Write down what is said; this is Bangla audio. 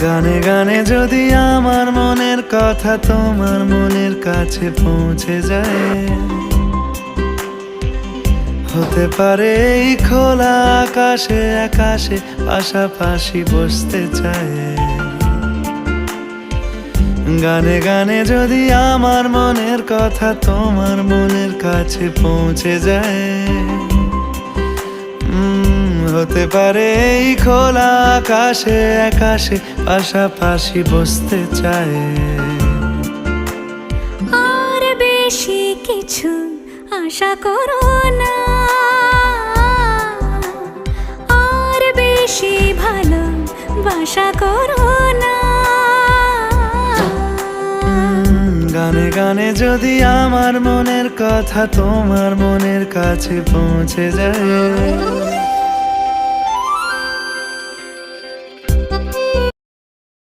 গানে গানে যদি আমার মনের কথা তোমার মনের কাছে পৌঁছে যায়, হতে পারে এই খোলা আকাশে আকাশে পাশাপাশি বসতে চায়। গানে গানে যদি আমার মনের কথা তোমার মনের কাছে পৌঁছে যায়, হতে পারে এই খোলা আকাশে আকাশে পাশাপাশি বসতে চায়। আর বেশি কিছু আশা করো না, আর বেশি ভালোবাসা করো না। গানে গানে যদি আমার মনের কথা তোমার মনের কাছে পৌঁছে যায়,